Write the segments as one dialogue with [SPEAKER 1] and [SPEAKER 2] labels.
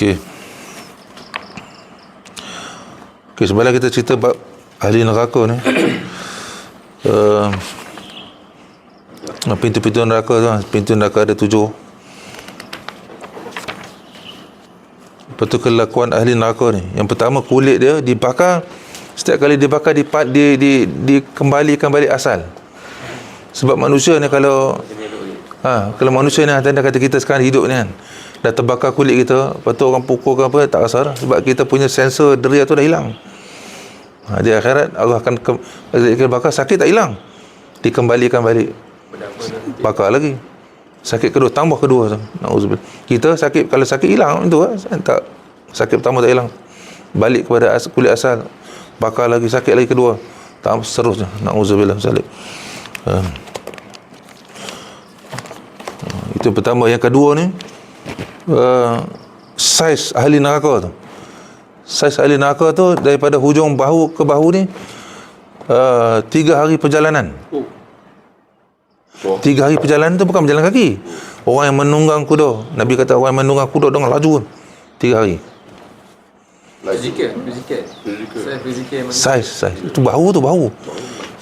[SPEAKER 1] Okey. Okey, sebelum kita cerita bab ahli neraka ni, pintu-pintu neraka tu, pintu neraka ada 7. Lepas tu kelakuan ahli neraka ni, yang pertama, kulit dia dibakar. Setiap kali dibakar, dikembalikan balik asal. Sebab manusia ni kalau manusia ni, tanda kata kita sekarang hidup ni kan, dah terbakar kulit kita, lepas tu orang pukul ke apa, tak rasa dah. Sebab kita punya sensor deria tu dah hilang. Di akhirat Allah akan bakar, sakit tak hilang, dikembalikan balik, bakar lagi. Sakit kedua, tambah kedua. Nauzubillah. Kita sakit, kalau sakit hilang itu tak, sakit pertama tak hilang, balik kepada kulit asal, bakar lagi, sakit lagi kedua, tak, seterusnya. Nauzubillah. Itu pertama. Yang kedua ni, saiz ahli neraka tu. Saiz ahli neraka tu daripada hujung bahu ke bahu ni 3 hari perjalanan. 3 hari perjalanan tu bukan berjalan kaki. Orang yang menunggang kuda, Nabi kata orang yang menunggang kuda dengan laju 3 hari. Fizikal. Saiz. Itu bahu tu, bahu.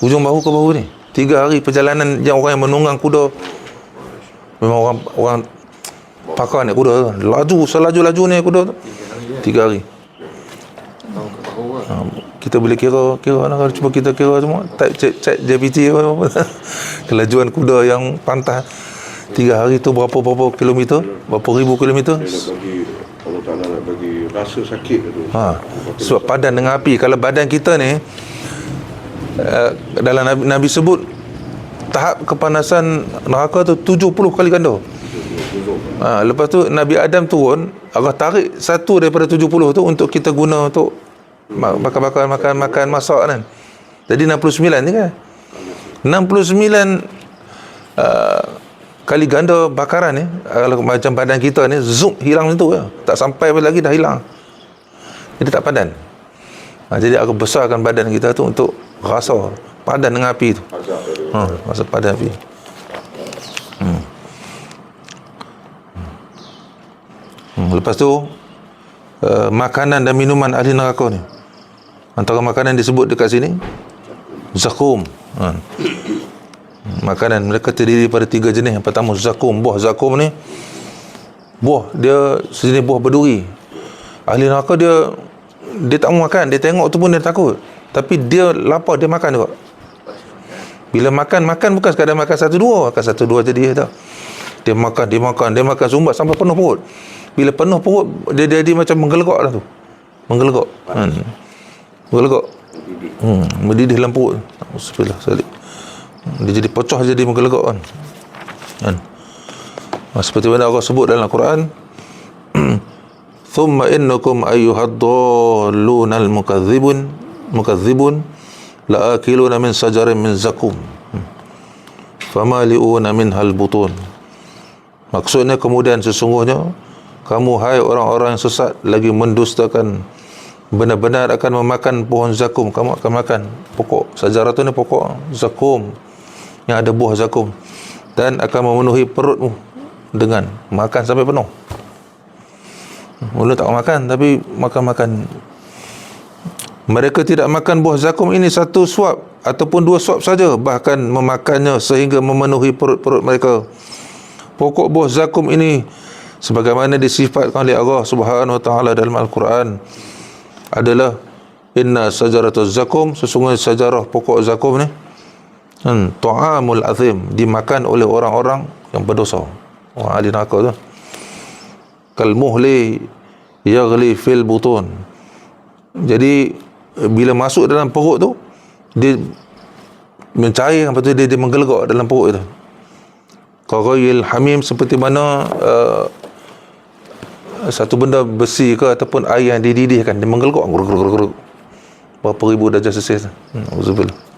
[SPEAKER 1] Hujung bahu ke bahu ni. 3 hari perjalanan yang orang yang menunggang kuda. Memang orang pakar naik kuda tu. Laju, selaju-laju naik kuda tu. 3 hari. Kita boleh kira lah, cuba kita kira semua, cek JPT apa. Kelajuan kuda yang pantas 3 hari tu berapa kilometer, berapa ribu kilometer.
[SPEAKER 2] Allah Ta'ala nak bagi rasa sakit tu.
[SPEAKER 1] Sebab padan dengan api. Kalau badan kita ni, dalam Nabi sebut tahap kepanasan neraka tu 70 kali ganda. Lepas tu Nabi Adam turun, Allah tarik satu daripada 70 tu untuk kita guna untuk bakar-bakar, makan, masak kan. Jadi 69 ni kan, 69 kali ganda bakaran ni. Kalau macam badan kita ni, zoom, hilang macam tu ya. Tak sampai lagi dah hilang. Jadi tak padan. Jadi aku besarkan badan kita tu untuk rasa padan dengan api tu. Rasa padan api. Lepas tu makanan dan minuman ahli neraka ni, antara makanan disebut dekat sini zakum. Makanan mereka terdiri pada 3 jenis. Yang pertama zakum. Buah zakum ni, buah dia sejenis buah berduri. Ahli neraka dia tak mau makan. Dia tengok tu pun dia takut, tapi dia lapar, dia makan juga. Bila makan bukan sekadar makan 1-2, makan 1-2 jadi tak. Dia makan sumbat sampai penuh perut. Bila penuh perut, dia macam menggelegak dah tu. Menggelegak. Mendidih dalam perut. Bismillah sekali. Dia jadi pecah, jadi menggelegak kan. Seperti mana Allah sebut dalam Al-Quran, thumma innakum ayyuhad-dallunal mukazzibun la'akiluna min sajarin min zakum famali'una minhal butun. Maksudnya, kemudian sesungguhnya kamu, hai orang-orang yang sesat, lagi mendustakan, benar-benar akan memakan pohon zakum. Kamu akan makan pokok sajarah tu ni, pokok zakum yang ada buah zakum, dan akan memenuhi perutmu dengan makan sampai penuh. Mula tak makan, tapi makan. Mereka tidak makan buah zakum ini 1 suap ataupun 2 suap saja, bahkan memakannya sehingga memenuhi perut-perut mereka. Pokok buah zakum ini, sebagaimana disifatkan oleh Allah Subhanahu Wa Taala dalam Al-Quran, adalah inna sajaratuz zakum, sesungguhnya sajarah pokok zakum ni ta'amul azim, dimakan oleh orang-orang yang berdosa, orang ahli neraka tu. Kal muhli yaghli fil butun. Jadi bila masuk dalam perut tu, dia mencair, lepas tu dia menggelegak dalam perut itu. Qaghayil hamim, seperti mana satu benda besi ke ataupun air yang dididihkan, dia menggelegak berapa ribu darjah Celsius. Auzubillah.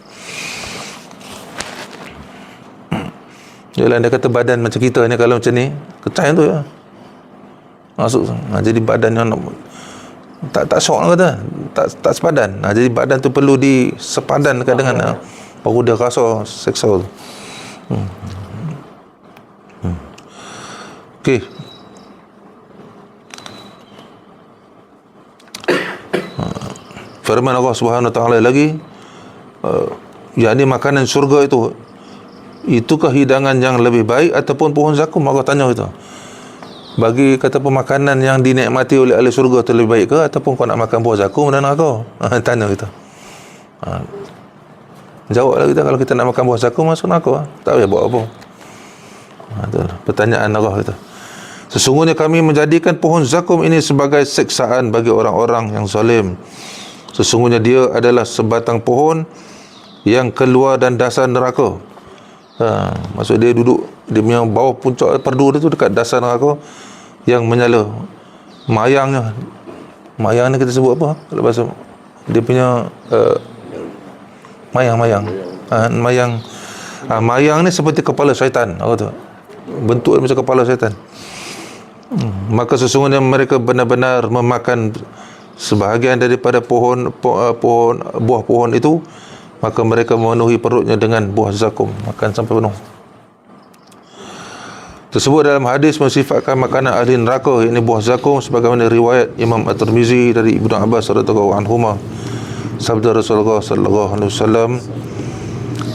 [SPEAKER 1] Yalah, dia kata badan macam kita ni, kalau macam ni kecai tu ya, masuk. Jadi badan yang tak syok lah kata, tak sepadan. Jadi badan tu perlu disepadankan dengan baru dia rasa seksa tu. Okey. firman Allah Subhanahu Wa Taala lagi, yakni makanan syurga itu, itukah hidangan yang lebih baik ataupun pohon zakum? Allah tanya itu. Bagi kata pemakanan yang dinikmati oleh ahli syurga itu lebih baik ke ataupun kau nak makan buah zakum dan neraka? Tanya kita. Jawablah kita, kalau kita nak makan buah zakum masuk neraka. Tak payah buat apa. Itu pertanyaan Allah itu. Sesungguhnya kami menjadikan pohon zakum ini sebagai siksaan bagi orang-orang yang zalim. Sesungguhnya dia adalah sebatang pohon yang keluar dan dasar neraka. Maksud dia duduk, dia punya bawah puncak perdu dia tu dekat dasar neraka yang menyala. Mayangnya, mayang ni kita sebut apa kalau bahasa dia punya mayang. Mayang ni seperti kepala syaitan, apa tu, bentuk dia macam kepala syaitan. Maka sesungguhnya mereka benar-benar memakan sebahagian daripada buah pohon itu, maka mereka memenuhi perutnya dengan buah zakum, makan sampai penuh. Tersebut dalam hadis mensifatkan makanan ahli neraka, yakni buah zakum, sebagaimana riwayat Imam At-Tirmizi dari Ibnu Abbas radhiyallahu anhuma. Sabda Rasulullah sallallahu alaihi wasallam,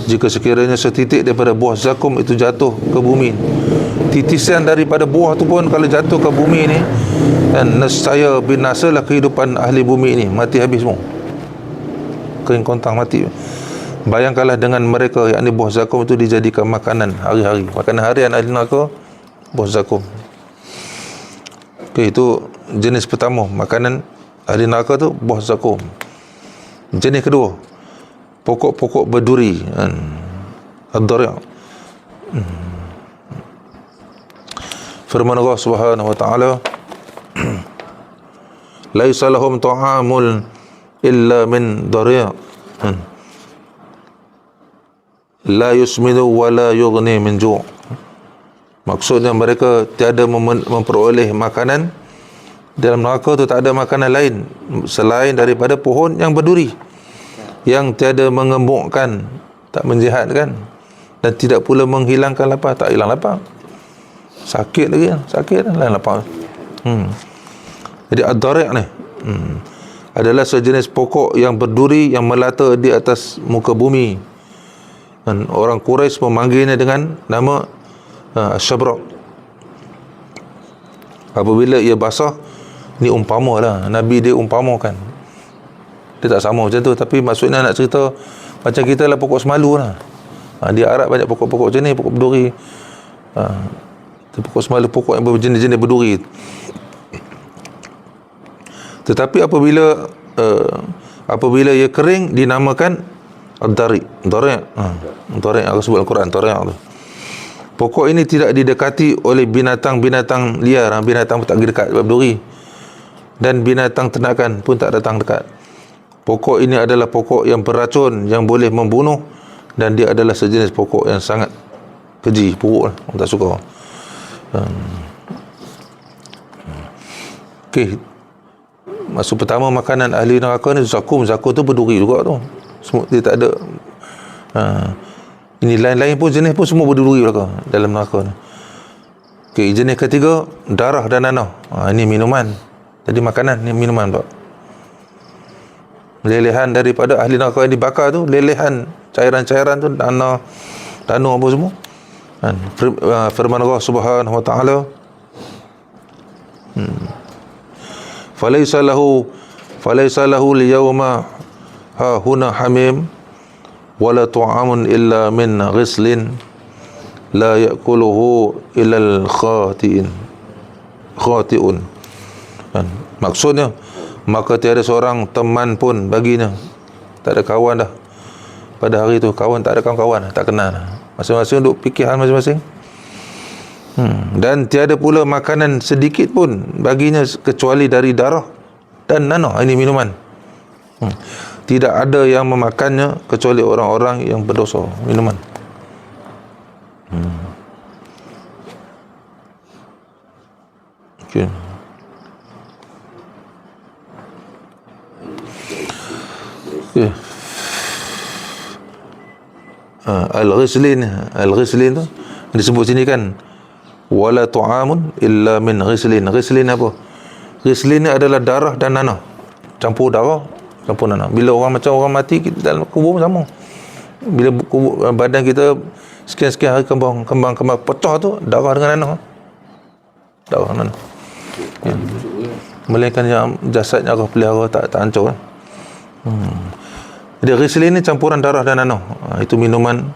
[SPEAKER 1] jika sekiranya setitik daripada buah zakum itu jatuh ke bumi, titisan daripada buah tu pun kalau jatuh ke bumi ni, dan nescaya binasalah kehidupan ahli bumi ini, mati habis semua, kering kontang mati. Bayangkanlah dengan mereka, yakni buah zakum itu dijadikan makanan hari-hari, makanan harian ahli neraka, buah zakum. Okey, itu jenis pertama, makanan ahli neraka tu buah zakum. Jenis kedua, pokok-pokok berduri, ad-dari'. Firman Allah Subhanahu Wa Taala, laisa lahum ta'amul illa min dari', la yusminu wa la yughni min ju'. Maksudnya mereka tiada memperoleh makanan. Dalam neraka tu tak ada makanan lain selain daripada pohon yang berduri, yang tiada mengembukkan, tak menjihatkan, dan tidak pula menghilangkan lapar. Tak hilang lapar, sakit lagi, sakit lain lapar. Jadi ad-dari' ni adalah sejenis pokok yang berduri yang melata di atas muka bumi, dan orang Quraisy memanggilnya dengan nama syabrak. Apabila ia basah, ni umpama lah, Nabi dia umpamakan, dia tak sama macam tu, tapi maksudnya nak cerita macam kita lah pokok semalu lah. Di Arab banyak pokok-pokok macam ni, pokok berduri. Pokok semalu, pokok yang berjenis-jenis berduri. Tetapi apabila ia kering, dinamakan ad-dari'. Dari' aku sebut Al-Quran, dari' tu. Pokok ini tidak didekati oleh binatang-binatang liar, binatang pun tak pergi dekat sebab berduri, dan binatang ternakan pun tak datang dekat. Pokok ini adalah pokok yang beracun, yang boleh membunuh, dan dia adalah sejenis pokok yang sangat keji, buruk lah, orang tak suka. Okey, maksud pertama makanan ahli neraka ni zakum. Zakum tu berduri juga tu, semua dia tak ada. Ini lain-lain pun jenis pun semua berduri belaka dalam neraka ni. Okey, jenis ketiga, darah dan nanah. Ini minuman. Jadi makanan ni minuman pula. Lelehan daripada ahli neraka yang dibakar tu, lelehan cairan-cairan tu, nanah, danu apa semua. Firman Allah Subhanahu Wa Taala, Falaysa lahu liyawma hahuna hamim wala tu'amun illa min ghislin la ya'kuluhu illal khati'un. Maksudnya, maka tiada seorang teman pun baginya, tak ada kawan dah pada hari itu. Kawan tak ada, kawan-kawan tak kenal, masing-masing duk fikir hal masing-masing. Dan tiada pula makanan sedikit pun baginya kecuali dari darah dan nanah. Ini minuman. Tidak ada yang memakannya kecuali orang-orang yang berdosa. Minuman. Okay. Okay. Al-ghislin tu disebut sini kan, wala tu'amun illa min ghislin. Ghislin apa? Ghislin ni adalah darah dan nanah, campur darah campuran darah. Bila orang macam orang mati dalam kubur pun sama. Bila kubur, badan kita sekian-sekian hari kembang pecah tu, darah dengan nanah. Darah nanah. Ya. Melainkan yang jasadnya arah pelihara tak hancur. Jadi Rislin ni campuran darah dan nanah. Itu minuman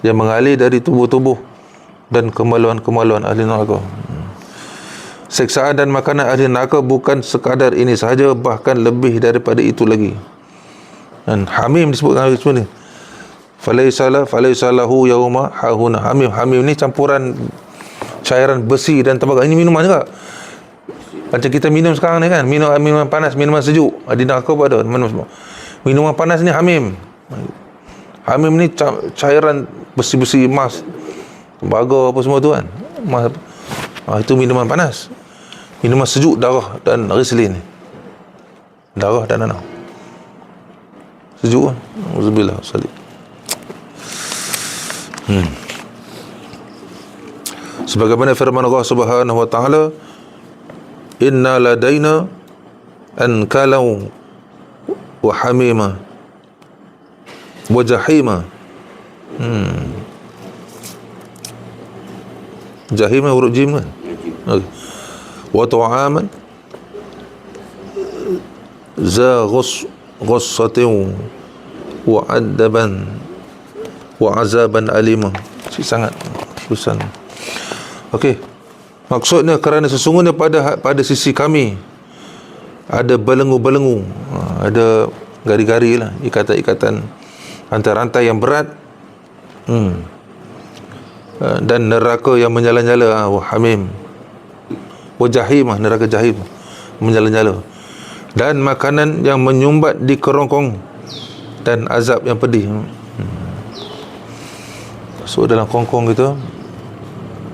[SPEAKER 1] yang mengalir dari tubuh-tubuh dan kemaluan-kemaluan ahli neraka. Seksaan dan makanan ahli neraka bukan sekadar ini sahaja, bahkan lebih daripada itu lagi. Dan hamim disebutkan hari semua ni. Falaisalahu yauma hahuna. Hamim ni campuran cairan besi dan tembaga. Ini minuman juga. Macam kita minum sekarang ni kan, minuman panas, minuman sejuk. Di neraka pun ada minuman panas ni hamim. Hamim ni cairan besi-besi emas, tembaga apa semua tu kan. Itu minuman panas. Minuman sejuk darah dan Rislin ni. Darah dan nanah. Sejuk kan. Auzubillah salih. Sebagaimana firman Allah Subhanahu wa taala, inna ladaina ankalau wa hamima wa jahima. Jahima huruf jim kan? Okay. Wa ta'aman za ghussatin wa adaban wa azaban alima. Sangat susah. Okey. Maksudnya kerana sesungguhnya pada sisi kami ada belenggu-belenggu, ada gari-gari lah, ikatan-ikatan, rantai-rantai yang berat, dan neraka yang menyala-nyala, hamim, wajahim, neraka jahim menyala-nyala, dan makanan yang menyumbat di kerongkong, dan azab yang pedih. So dalam kerongkong itu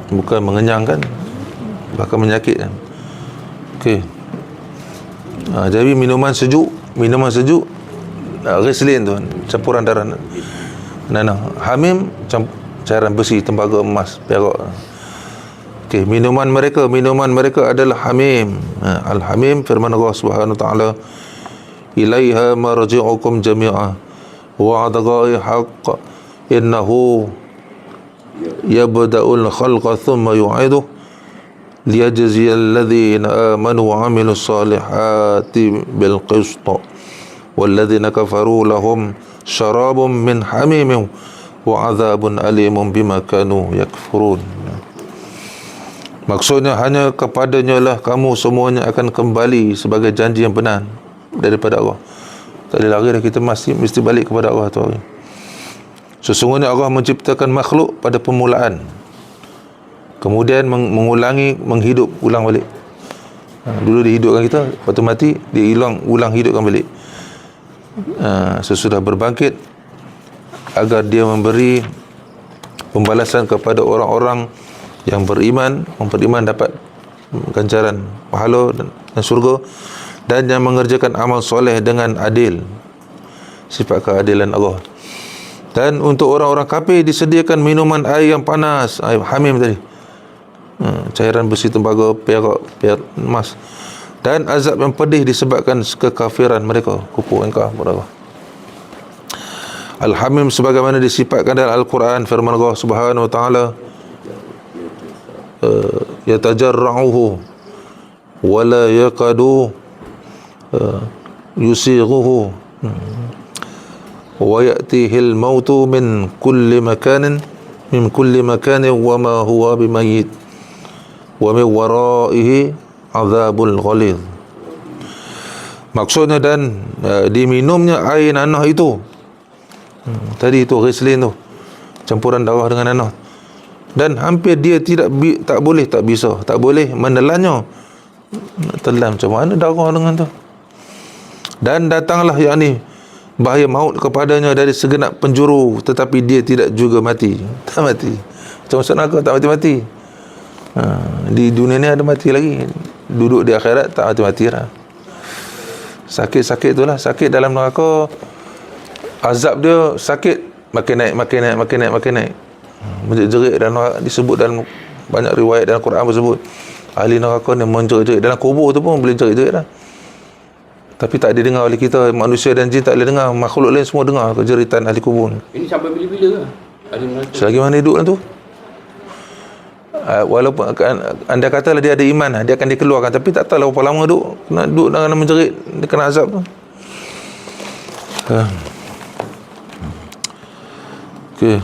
[SPEAKER 1] bukan mengenyangkan, bahkan menyakitkan. Okey. Jadi minuman sejuk Rislin tu, campuran darah nanah. Hamim cairan besi, tembaga, emas, perak. Okey, minuman mereka adalah hamim. Al-hamim, firman Allah Subhanahu wa taala, ilaiha marji'ukum jami'a wa'ada Allahi haqq innahu yabda'ul khalqa thumma yu'iduh liyajziyal ladzina amanu wa 'amilus solihati bil qist wal ladzina kafaru lahum syarabun min hamimin wa 'adzabun alimun bima kanu yakfurun. Maksudnya hanya kepadanya lah kamu semuanya akan kembali sebagai janji yang benar daripada Allah. Tak ada lari dah, kita mesti balik kepada Allah tu. Sesungguhnya Allah menciptakan makhluk pada permulaan, kemudian menghidup ulang balik. Dulu dihidupkan kita, lepas tu mati, dia ulang hidupkan balik. Sesudah berbangkit, agar dia memberi pembalasan kepada orang-orang yang beriman, dapat ganjaran pahala dan surga, dan yang mengerjakan amal soleh dengan adil, sifat keadilan Allah. Dan untuk orang-orang kafir disediakan minuman air yang panas, air hamim tadi, cairan besi, tembaga, perak, emas, dan azab yang pedih disebabkan kekafiran mereka, kufur engkau kepada Allah. Al-hamim sebagaimana disifatkan dalam Al-Quran, firman Allah Subhanahu wa taala, yatajarra'uhu wa la yakadu yusighuhu wa ya'tihi al-mautu min kulli makanin wa ma huwa bimayyit wa min waraihi azabul ghalidh. Maksudnya, dan diminumnya air nanah itu, tadi itu Rislin tu, campuran darah dengan nanah, dan hampir dia tak boleh menelannya. Nak telan macam mana darah dengan tu? Dan datanglah yakni bahaya maut kepadanya dari segenap penjuru, tetapi dia tidak juga mati. Tak mati. Macam masuk neraka tak mati-mati. Di dunia ni ada mati lagi. Duduk di akhirat tak mati-mati lah. Sakit-sakit tu lah. Sakit dalam neraka, azab dia sakit, makin naik. Menjerit dalam neraka, disebut dalam banyak riwayat dalam Quran bersebut, ahli neraka ni menjerit-jerit. Dalam kubur tu pun boleh jerit-jerit lah. Tapi tak didengar oleh kita, manusia dan jin tak boleh dengar, makhluk lain semua dengar jeritan ahli kubur.
[SPEAKER 3] Ini sampai bila-bila lah ada merata.
[SPEAKER 1] Selagi mana hidup tu, walaupun anda katalah dia ada iman, dia akan dikeluarkan, tapi tak tahu berapa lama duduk dalam menjerit, dia kena azab tu. Okey.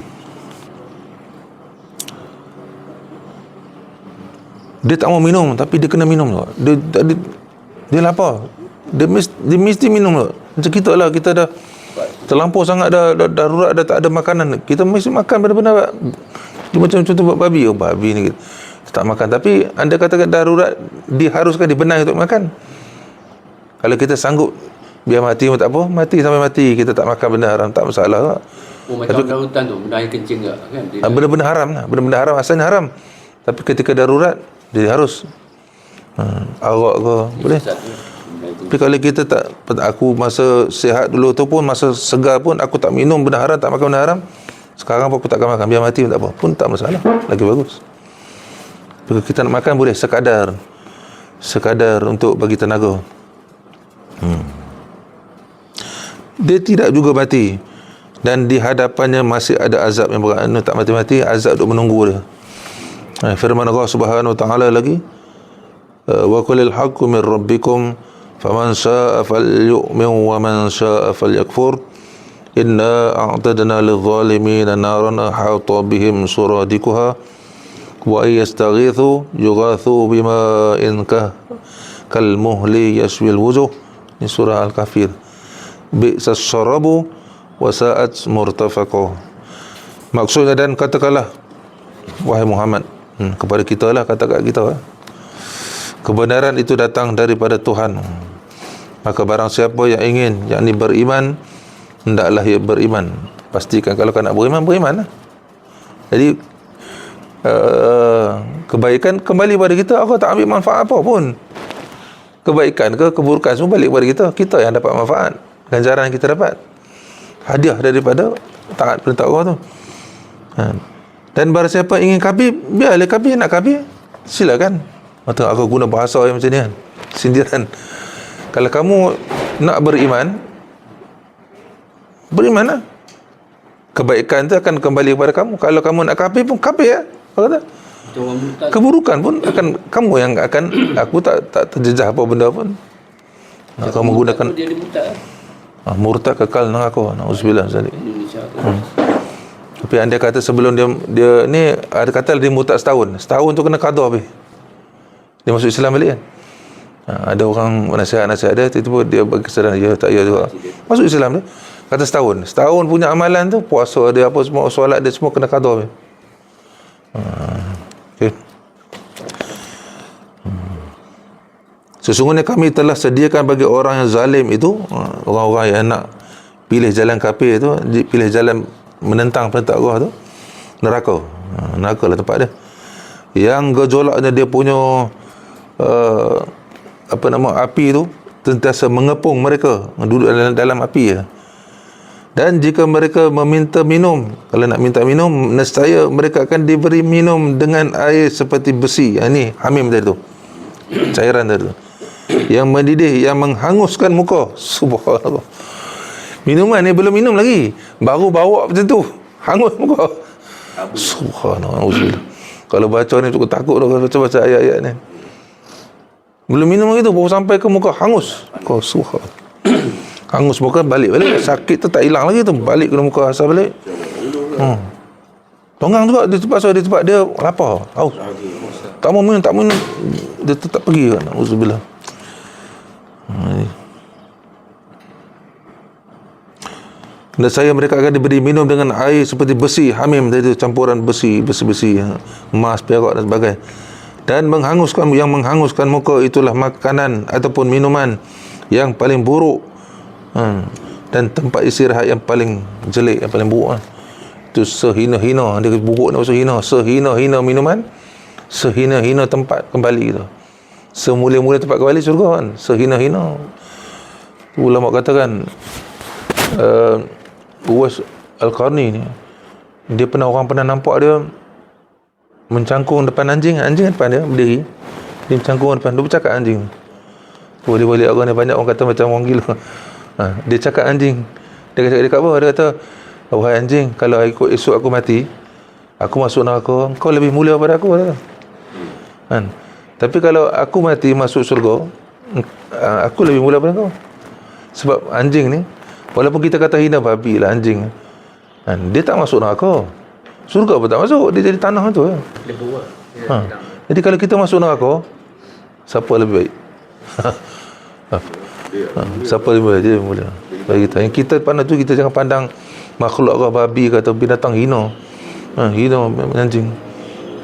[SPEAKER 1] Dia tak mau minum, tapi dia kena minum tu. Dia lapar. Dia mesti minum tu. Macam kita lah, kita dah terlampau sangat, dah darurat, dah tak ada makanan. Kita mesti makan benda-benda. Dia macam contoh babi. Babi ni kita tak makan. Tapi anda katakan darurat, diharuskan, dibenahi untuk makan. Kalau kita sanggup biar mati pun tak apa, mati sampai mati, kita tak makan benda haram, tak masalah.
[SPEAKER 3] Macam darutan tu, benda air kencing ke kan?
[SPEAKER 1] Benda-benda haram lah. Benda-benda haram asalnya haram. Tapi ketika darurat, dia harus arak ke, boleh. Tapi kalau kita tak, aku masa sihat dulu tu pun, masa segar pun, aku tak minum benda haram, tak makan benda haram. Sekarang pun aku takkan makan, biar mati pun tak apa, pun tak masalah, lagi bagus. Kalau kita nak makan boleh sekadar untuk bagi tenaga. Dia tidak juga mati, dan di hadapannya masih ada azab yang berat. Tak mati-mati, azab duk menunggu dia. Firman Allah Subhanahu wa taala lagi, wa qulil haqqu min rabbikum faman syaa'a falyu'min wa man syaa'a falyakfur inna a'tadna lidh-dhalimina naran ahata bihim suradikuha wa yastaghithu yughathu bima'in kalmuhli yashwil wujuh. Ini surah Al-Kafir. Bi'sas syarabu wa sa'at murtafaqah. Maksudnya, dan katakanlah wahai Muhammad, kepada kita lah, kata kat kita, kebenaran itu datang daripada Tuhan. Maka barang siapa yang ingin, yakni beriman, hendaklah ia beriman. Pastikan kalau nak beriman, beriman lah. Jadi kebaikan kembali pada kita. Allah tak ambil manfaat apa pun. Kebaikan ke keburukan semua balik pada kita. Kita yang dapat manfaat, ganjaran yang kita dapat, hadiah daripada taat perintah Allah tu. Dan barang siapa ingin kafir, biarlah kafir. Nak kafir, silakan. Maka aku guna bahasa yang macam ni kan, sindiran. Kalau kamu nak beriman, berimanlah. Kebaikan tu akan kembali kepada kamu. Kalau kamu nak kafir pun kafir ya. Kata keburukan pun akan kamu yang akan, aku tak terjejah apa benda pun. Kamu gunakan murtad kekal neraka. Nauzubillah zalik. Tapi anda kata sebelum dia ni, ada kata dia murtad setahun tu kena qada habis. Dia masuk Islam balik kan. Ada orang nasihat dia, tiba-tiba dia bagi kesedaran, ya tak ya juga, masuk Islam dia. Kata setahun punya amalan tu, puasa dia apa semua, solat dia semua kena qada habis. Okay. Sesungguhnya kami telah sediakan bagi orang yang zalim itu, orang-orang yang nak pilih jalan kafir itu, pilih jalan menentang perintah Allah tu, neraka. Neraka lah tempat dia. Yang gejolaknya dia punya api tu sentiasa mengepung mereka, duduk dalam api ya. Dan jika mereka meminta minum, kalau nak minta minum, nescaya mereka akan diberi minum dengan air seperti besi. Ini hamim tadi tu, cairan tadi tu, yang mendidih, yang menghanguskan muka. Subhanallah. Minuman ni belum minum lagi, baru bawa macam tu, hangus muka. Subhanallah. Kalau baca ni cukup takut dah, baca ayat-ayat ni. Belum minum lagi tu, baru sampai ke muka, hangus. Kau subhanallah. Hangus muka, balik sakit tu tak hilang lagi tu, balik ke muka asal balik. Tonggang juga di tempat dia lapar, haus. Tak mau minum, dia tetap pergi kan. Auzubillah. Dan saya mereka akan diberi minum dengan air seperti besi, hamim tadi, campuran besi, emas, perak dan sebagainya. Dan yang menghanguskan muka itulah makanan ataupun minuman yang paling buruk, dan tempat istirahat yang paling jelek, yang paling buruk. Itu sehina-hina, dia buruk ni maksud hina, sehina-hina minuman, sehina-hina tempat kembali tu, semulia-mulia tempat kembali syurga kan, sehina-hina. Ulama katakan Uwais Al-Qarni ni, orang pernah nampak dia mencangkung depan anjing depan dia berdiri, dia mencangkung depan, dia bercakap anjing, Boleh-boleh orang ni banyak orang kata macam orang gila. Dia cakap anjing. Dia cakap apa? Dia kata, wahai anjing, kalau esok aku mati, aku masuk neraka, kau lebih mulia daripada aku. Kan? Tapi kalau aku mati masuk syurga, aku lebih mulia daripada kau. Sebab anjing ni, walaupun kita kata hina babi lah anjing, kan? Dia tak masuk neraka. Syurga pun tak masuk. Dia jadi tanah tu.
[SPEAKER 3] Dia bawa.
[SPEAKER 1] Jadi kalau kita masuk neraka, siapa lebih baik? Siapa lebih baik? Dia lebih mulia bagi kita. Yang kita pandang tu, kita jangan pandang makhluk ke babi ke atau binatang hina. Hina anjing.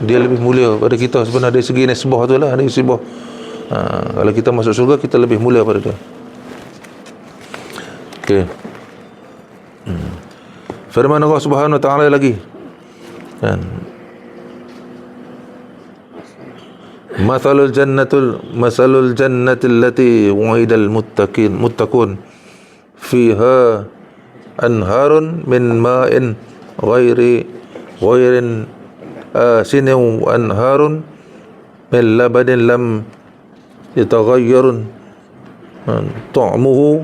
[SPEAKER 1] Dia lebih mulia pada kita sebenarnya dari segi nisbah tu lah, dari nisbah. Kalau kita masuk syurga, kita lebih mulia pada dia. Okey. Firman Allah Subhanahu wa taala lagi. Kan? Masalul jannati allati wa'idal muttaqun fiha anharun min ma'in ghairin sinin wa anharun min labanin lam yataghayyarun ta'muhu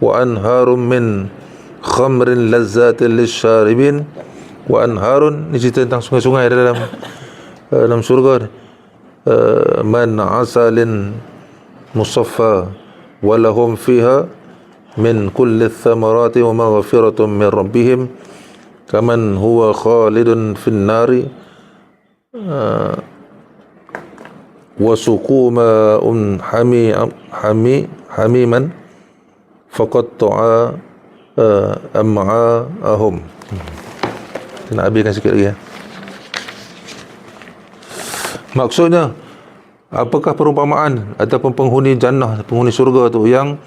[SPEAKER 1] wa anharun min khamrin lazzatin lisyaribin wa anharun, ni cerita tentang sungai-sungai dalam syurga. Man asalin musaffa wa lahum fiha min kulli thamarati wa maghfiratun min rabbihim kaman huwa khalidun fin nari wa suqu ma'un hamiman faqatta'a am'a'ahum. Nak habiskan sikit lagi. Maksudnya, apakah perumpamaan ataupun penghuni jannah, penghuni syurga tu yang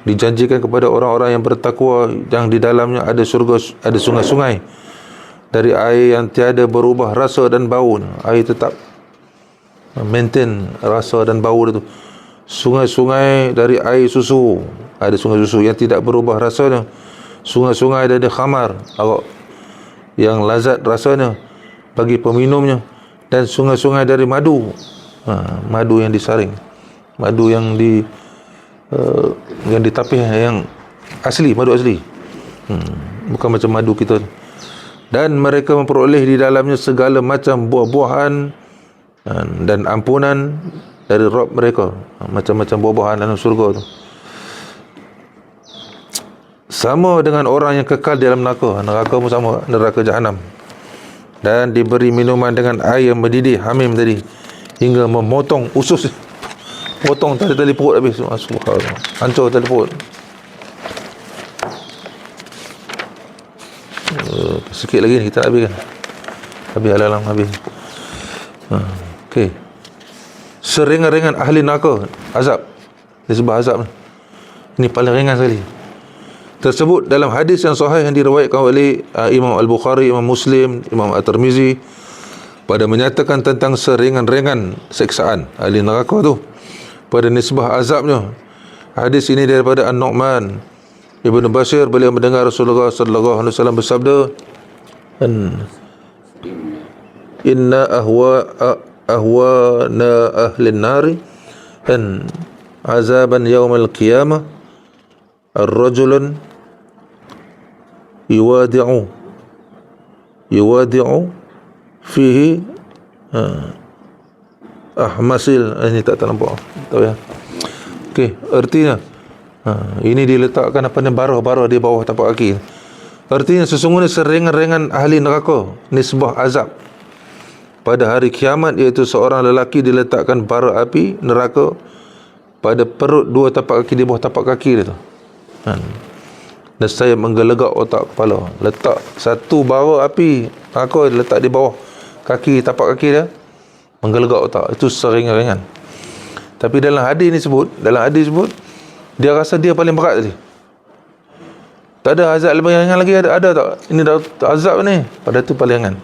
[SPEAKER 1] dijanjikan kepada orang-orang yang bertakwa, yang di dalamnya ada syurga, ada sungai-sungai dari air yang tiada berubah rasa dan bau. Air tetap maintain rasa dan bau itu. Sungai-sungai dari air susu, ada sungai susu yang tidak berubah rasanya. Sungai-sungai dari khamar, yang lazat rasanya bagi peminumnya, dan sungai-sungai dari madu, madu yang disaring, madu yang ditapih, yang asli, madu asli, bukan macam madu kita. Dan mereka memperoleh di dalamnya segala macam buah-buahan dan ampunan dari Rabb mereka, macam-macam buah-buahan dalam surga tu. Sama dengan orang yang kekal di dalam neraka. Neraka pun sama, neraka Jahanam. Dan diberi minuman dengan air yang mendidih, hamim tadi, hingga memotong usus, potong tali-tali perut habis. Subhanallah, hancur tali perut. Sikit lagi ni kita nak habiskan. Habis alam habis. Okey. Seringan-ringan ahli neraka azab. Disebut azab ni. Ini paling ringan sekali. Tersebut dalam hadis yang sahih yang diriwayatkan oleh Imam Al-Bukhari, Imam Muslim, Imam At-Tirmizi, pada menyatakan tentang seringan-ringan seksaan ahli neraka tu pada nisbah azabnya. Hadis ini daripada An-Nu'man Ibn Bashir, beliau mendengar Rasulullah sallallahu alaihi wasallam bersabda, inna ahwana ahlin nari an azaban yaumal qiyamah ar-rajulun yuwadi'u fihi ahmasil. Ini tak nampak, tahu ya. Okey, artinya ini diletakkan apa ni, barah-barah di bawah tapak kaki. Artinya sesungguhnya seringan-ringan ahli neraka nisbah azab pada hari kiamat, iaitu seorang lelaki diletakkan bara api neraka pada perut dua tapak kaki, di bawah tapak kaki dia tu. Dan saya menggelegak otak kepala. Letak satu bara api neraka letak di bawah kaki, tapak kaki dia, menggelegak otak. Itu seringan-ringan. Tapi dalam hadis sebut, dia rasa dia paling berat tadi. Tak ada azab lebih ringan lagi, ada tak? Ini dah azab ni, pada tu paling ringan.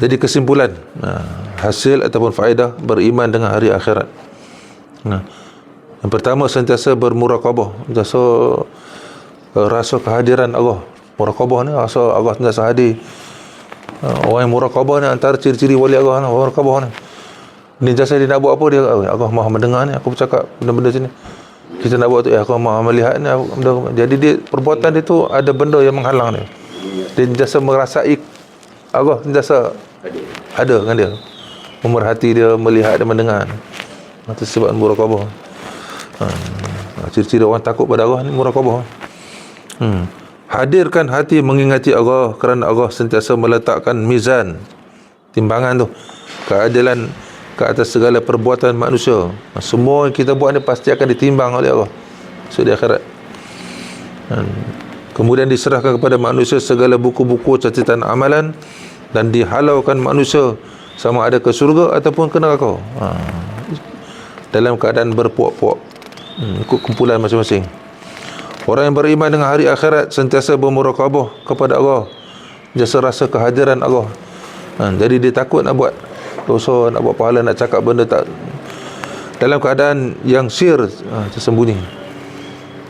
[SPEAKER 1] Jadi kesimpulan, hasil ataupun faedah beriman dengan hari akhirat. Yang pertama, sentiasa bermuraqabah, sentiasa rasa kehadiran Allah. Muraqabah ni rasa Allah sentiasa hadir Orang yang muraqabah ni antara ciri-ciri wali Allah ni, orang muraqabah ni. Dia jasa dia nak buat apa, dia Allah Maha mendengar ni, aku bercakap benda-benda sini. Kita nak buat tu, Allah Maha melihat ni, benda. Jadi dia perbuatan dia tu ada benda yang menghalang dia. Dia jasa merasai Allah, jasa ada dengan dia, memerhati dia, melihat dan mendengar. Itu sebab muraqabah. Ciri-ciri orang takut pada Allah ni muraqabah. Hadirkan hati mengingati Allah, kerana Allah sentiasa meletakkan mizan, timbangan tu, keadilan ke atas segala perbuatan manusia. Semua yang kita buat ni pasti akan ditimbang oleh Allah di akhirat. Kemudian diserahkan kepada manusia segala buku-buku catatan amalan, dan dihalaukan manusia sama ada ke surga ataupun ke neraka, dalam keadaan berpuak-puak, ikut kumpulan masing-masing. Orang yang beriman dengan hari akhirat sentiasa bermuraqabah kepada Allah, jasa rasa kehadiran Allah. Jadi dia takut nak buat dosa, nak buat pahala, nak cakap benda tak, dalam keadaan yang sir, tersembunyi.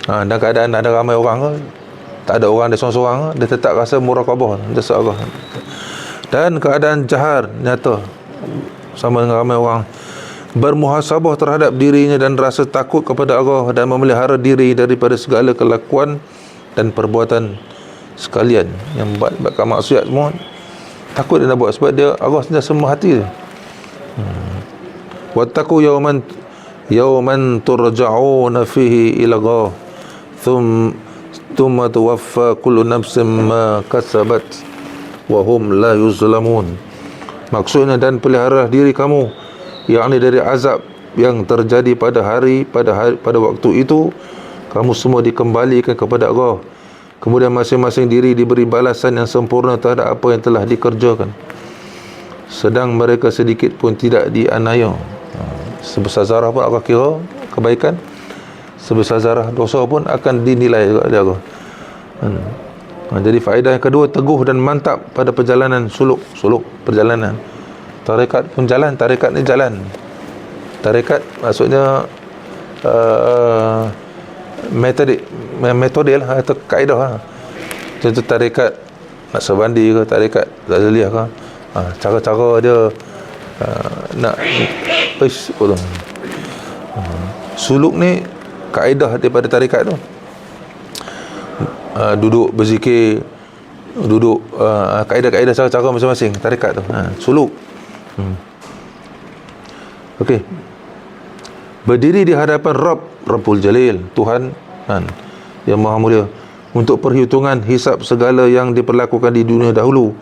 [SPEAKER 1] Dan keadaan ada ramai orang ke, tak ada orang, dia seorang-seorang ke, dia tetap rasa muraqabah jasa Allah. Dan keadaan jahar, nyata, sama dengan ramai orang, bermuhasabah terhadap dirinya dan rasa takut kepada Allah, dan memelihara diri daripada segala kelakuan dan perbuatan sekalian yang buatkan maksiat semua. Takut dia nak buat sebab dia, Allah sentiasa merhati dia. Wattaqu yawman turja'una fihi ila Allah thumma tuwaffa kullu nafsin ma kasabat wa hum la yuzlamun. Maksudnya, dan pelihara diri kamu, yakni dari azab yang terjadi pada waktu itu, kamu semua dikembalikan kepada Allah. Kemudian masing-masing diri diberi balasan yang sempurna terhadap apa yang telah dikerjakan, sedang mereka sedikit pun tidak dianiaya. Sebesar zarah pun Allah kira kebaikan, sebesar zarah dosa pun akan dinilai oleh Allah. Jadi faedah yang kedua, teguh dan mantap pada perjalanan suluk perjalanan. Tarekat pun jalan, tarekat ni jalan. Tarekat maksudnya metode lah, atau kaedah lah. Contoh tarekat Naqsabandi ke, tarekat Ghazaliyah ke, cara-cara dia nak suluk ni kaedah daripada tarekat tu. Duduk berzikir, duduk kaedah-kaedah cara-cara masing-masing tarekat tu, suluk. Okey. Berdiri di hadapan Rabbul Jalil, Tuhan yang Maha Mulia, untuk perhitungan hisap segala yang diperlakukan di dunia dahulu,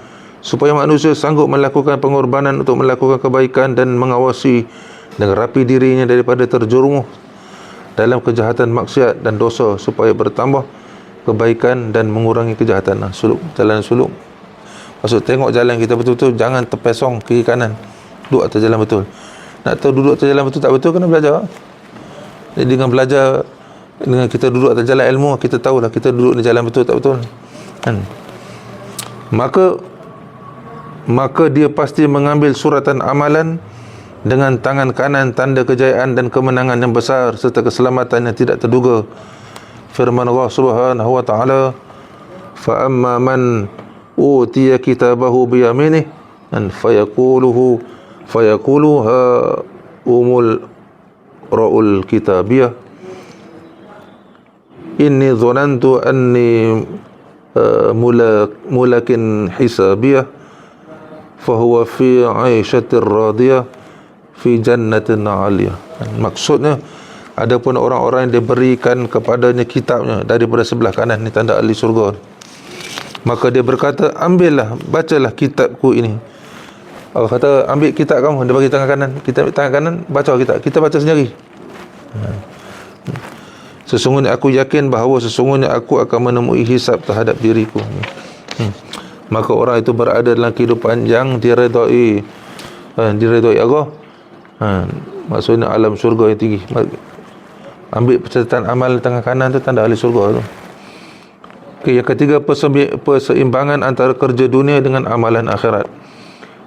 [SPEAKER 1] supaya manusia sanggup melakukan pengorbanan untuk melakukan kebaikan dan mengawasi dengan rapi dirinya daripada terjerumus dalam kejahatan, maksiat dan dosa, supaya bertambah kebaikan dan mengurangi kejahatan. Suluk, jalan suluk. Maksud tengok jalan kita betul-betul, jangan terpesong kiri kanan, duduk atas jalan betul. Nak tahu duduk atas jalan betul tak betul, kena belajar. Jadi dengan belajar, dengan kita duduk atas jalan ilmu, kita tahulah kita duduk di jalan betul tak betul. Maka dia pasti mengambil suratan amalan dengan tangan kanan, tanda kejayaan dan kemenangan yang besar serta keselamatan yang tidak terduga. Firman Allah Subhanahu wa taala, fa amma man utiya kitabahu bi yaminih fayaqulu ha umul ra'ul kitabiyah inni dhanantu anni mulakin hisabiyah fahuwa fi 'aishatir radiyah fi jannatin 'aliyah. Maksudnya, adapun orang-orang yang diberikan kepadanya kitabnya daripada sebelah kanan, ni tanda ahli surga, maka dia berkata, ambillah, bacalah kitabku ini. Allah kata, ambil kitab kamu, dia bagi tangan kanan, kita ambil tangan kanan, baca kitab, kita baca sendiri. Sesungguhnya aku yakin bahawa sesungguhnya aku akan menemui hisab terhadap diriku. Maka orang itu berada dalam kehidupan yang diredai Allah. Maksudnya alam syurga yang tinggi. Ambil pencatatan amal tangan kanan tu tanda ahli syurga tu. Okay, yang ketiga, perseimbangan antara kerja dunia dengan amalan akhirat,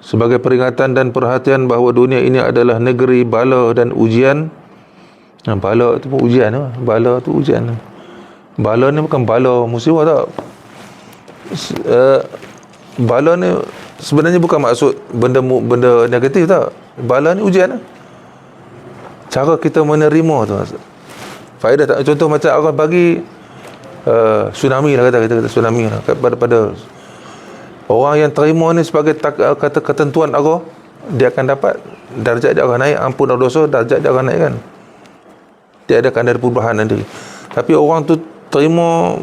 [SPEAKER 1] sebagai peringatan dan perhatian bahawa dunia ini adalah negeri bala dan ujian. Bala tu pun ujian, bala tu ujian. Bala ni bukan bala musibah tak. Bala ni sebenarnya bukan maksud benda negatif tak. Bala ni ujian lah. Cara kita menerima tu. Faedah tak? Contoh macam Allah bagi tsunami lah, kata tsunami lah, pada orang yang terima ni sebagai kata ketentuan Allah, dia akan dapat darjat dia akan naik, ampun dosa, darjat dia akan naik kan. Dia ada perubahan nanti. Tapi orang tu terima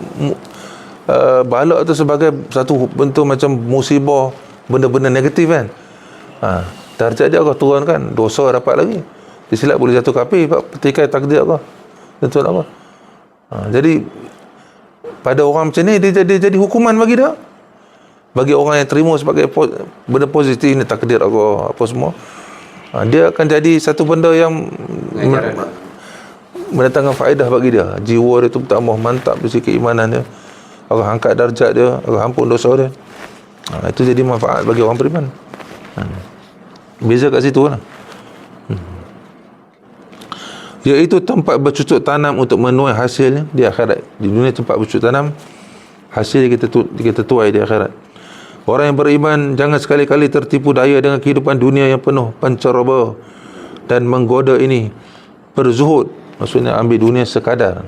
[SPEAKER 1] bala tu sebagai satu bentuk macam musibah, benda-benda negatif kan. Darjat dia Allah turunkan, dosa dapat lagi. Disilap boleh jatuh kafir, petikai takdir Allah, tentuan Allah. Jadi pada orang macam ni, dia jadi hukuman bagi dia. Bagi orang yang terima sebagai benda positif ni, takdir Allah apa semua, dia akan jadi satu benda yang mendatangkan faedah bagi dia. Jiwa dia tu bertambah mantap dari segi keimanan dia. Allah angkat darjat dia, Allah ampun dosa dia. Itu jadi manfaat bagi orang beriman. Beza kat situ lah. Iaitu tempat bercucuk tanam untuk menuai hasilnya di akhirat. Di dunia tempat bercucuk tanam, hasil kita tuai di akhirat. Orang yang beriman jangan sekali-kali tertipu daya dengan kehidupan dunia yang penuh pancaroba dan menggoda ini. Berzuhud, maksudnya ambil dunia sekadar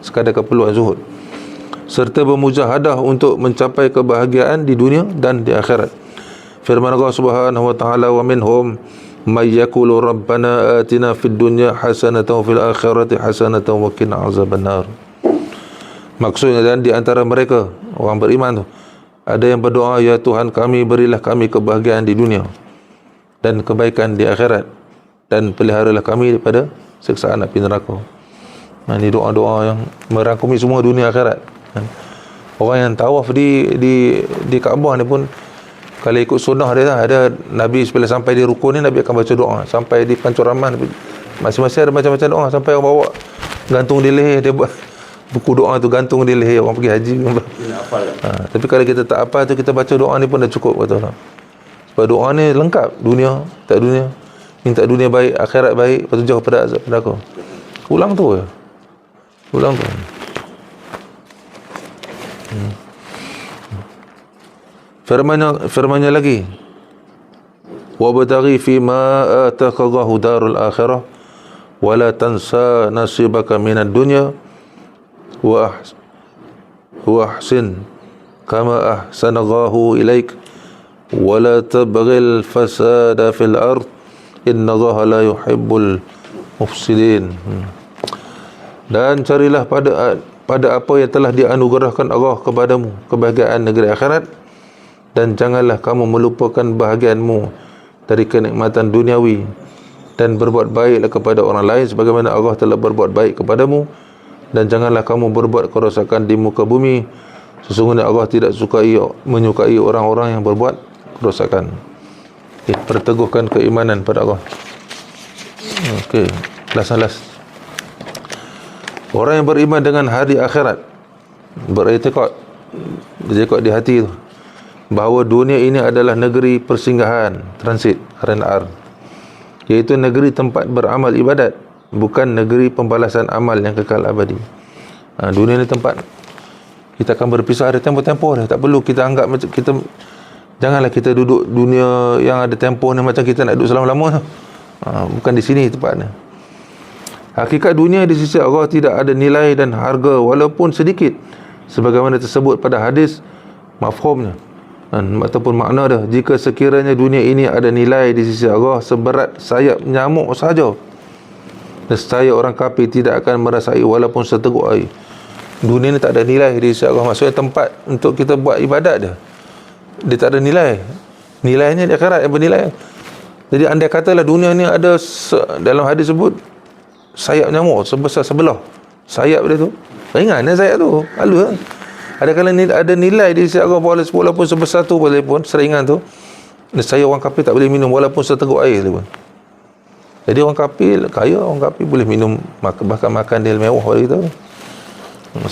[SPEAKER 1] keperluan zuhud, serta bermujahadah untuk mencapai kebahagiaan di dunia dan di akhirat. Firman Allah Subhanahu wa taala, wa minhum may yaqulu rabbana atina fid dunya hasanatan wa fil akhirati hasanatan wa qina azabannar. Maksudnya, dan di antara mereka orang beriman tu ada yang berdoa, ya Tuhan kami, berilah kami kebahagiaan di dunia dan kebaikan di akhirat, dan peliharalah kami daripada siksaan api neraka. Ini doa-doa yang merangkumi semua dunia akhirat. Orang yang tawaf di Kaabah ni pun, kalau ikut sunnah dia lah, ada Nabi bila sampai di rukun ni, Nabi akan baca doa. Sampai di pancuraman, masing-masing ada macam-macam doa. Sampai orang bawa gantung di leher, dia buat buku doa tu gantung di leher orang pergi haji. Tapi kalau kita tak apa tu, kita baca doa ni pun dah cukup, kata orang. Sebab doa ni lengkap, dunia, tak dunia. Minta dunia baik, akhirat baik, lepas tu jauh pada azab neraka. Ulang tu je. Ulang tu. Firmannya lagi, wabtaghi fima ataqallahu darul akhirah wala tansa nasibaka minad dunya wa ahsin kama ahsanallahu ilaik wala tabghil fasada fil ard innallaha la yuhibbul mufsidin. Dan carilah pada apa yang telah dianugerahkan Allah kepadamu, kebahagiaan negeri akhirat, dan janganlah kamu melupakan bahagianmu dari kenikmatan duniawi, dan berbuat baiklah kepada orang lain sebagaimana Allah telah berbuat baik kepadamu, dan janganlah kamu berbuat kerosakan di muka bumi, sesungguhnya Allah tidak menyukai orang-orang yang berbuat kerosakan. Perteguhkan keimanan pada Allah. Okey, last. Orang yang beriman dengan hari akhirat, beriktikad di hati tu bahawa dunia ini adalah negeri persinggahan, transit, R&R, iaitu negeri tempat beramal ibadat, bukan negeri pembalasan amal yang kekal abadi. Dunia ni tempat kita akan berpisah, ada tempoh-tempoh dah. Tak perlu kita anggap macam kita, janganlah kita duduk dunia yang ada tempoh ni macam kita nak duduk selama-lama tu. Bukan di sini tempatnya. Hakikat dunia di sisi Allah tidak ada nilai dan harga walaupun sedikit, sebagaimana tersebut pada hadis mafhumnya ataupun makna dia. Jika sekiranya dunia ini ada nilai di sisi Allah seberat sayap nyamuk sahaja, nescaya orang kafir tidak akan merasai walaupun seteguk air. Dunia ni tak ada nilai di sisi Allah, maksudnya tempat untuk kita buat ibadat dia tak ada nilai. Nilainya di akhirat yang bernilai. Jadi andai katalah dunia ni ada dalam hadis sebut sayap nyamuk sebesar sebelah sayap dia tu, ringan sayap tu, halus lah. Ada nilai di sisi Allah walaupun sebesar tu, walaupun seringan tu, nescaya orang kafir tak boleh minum walaupun seteguk air tu pun. Jadi orang kafir kaya, orang kafir boleh minum, bahkan makan dia mewah pada kita,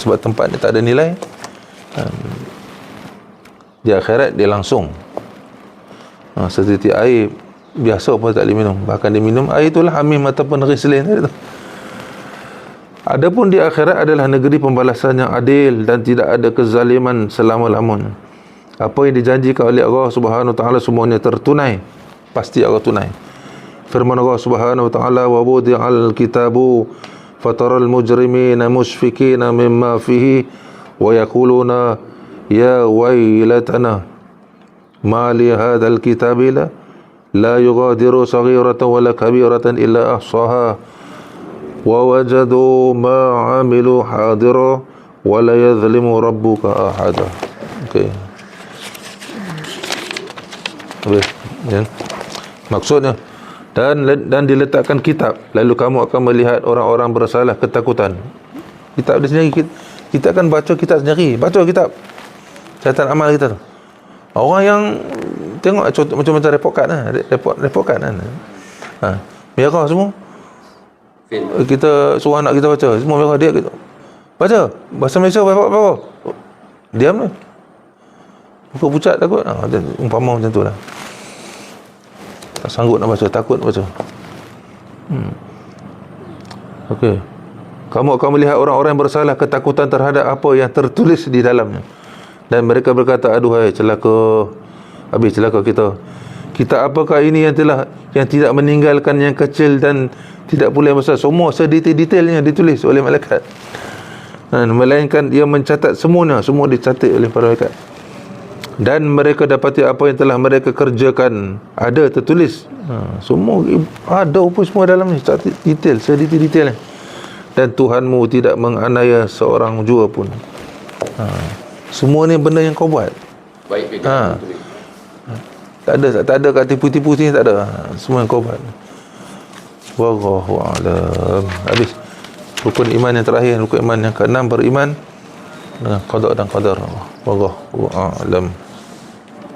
[SPEAKER 1] sebab tempat dia tak ada nilai. Di akhirat dia langsung setitik air biasa pun tak boleh minum, bahkan dia minum air itulah hamim ataupun ghislin tadi tu. Adapun di akhirat adalah negeri pembalasan yang adil dan tidak ada kezaliman selama-lamanya. apa yang dijanjikan oleh Allah Subhanahu wa taala semuanya tertunai, pasti Allah tunai. Firman Allah Subhanahu wa taala, wa wudi'al kitabu fataral mujrimina mushfikina mimma fihi wa yaquluna ya waylatana ma li hadzal kitabi la yughadiru saghiratan wala kabiratan illa ahsaha wa wajadu ma 'amilu hadira wa la yadhlimu rabbuka ahada. Okey. Habis, ya. Maksudnya dan diletakkan kitab, lalu kamu akan melihat orang-orang bersalah ketakutan. Kitab dia sendiri, kita akan baca kitab sendiri, baca kitab catatan amal kita tu. Orang yang tengok contoh macam report card lah, report card kan. Merah semua. Kita suruh anak kita baca, semua merah, dia kita baca bahasa Malaysia berapa. Diam lah. Buka pucat takut. Umpama macam tu lah. Tak sanggup nak baca, takut nak baca. Okey. Kamu akan melihat orang-orang yang bersalah ketakutan terhadap apa yang tertulis di dalamnya. Dan mereka berkata, aduhai celaka. Habis celaka kita. Kita apakah ini yang tidak meninggalkan yang kecil dan tidak pula yang besar. Semua sedetail-detailnya ditulis oleh malaikat. Melainkan ia mencatat semuanya, semua dicatat oleh para malaikat. Dan mereka dapati apa yang telah mereka kerjakan, ada tertulis. Semua ada pun semua dalam ni, catat detail, sedetail-detailnya. Dan Tuhanmu tidak menganiaya seorang jua pun. Semua ni benda yang kau buat.
[SPEAKER 3] Baik ke jangan tulis.
[SPEAKER 1] Tak ada kat tipu-tipu sini, tak ada. Semua yang kau buat. Wallahu a'lam. Habis rukun iman yang terakhir, rukun iman yang ke-6, beriman dengan qada dan qadar. Wallahu a'lam.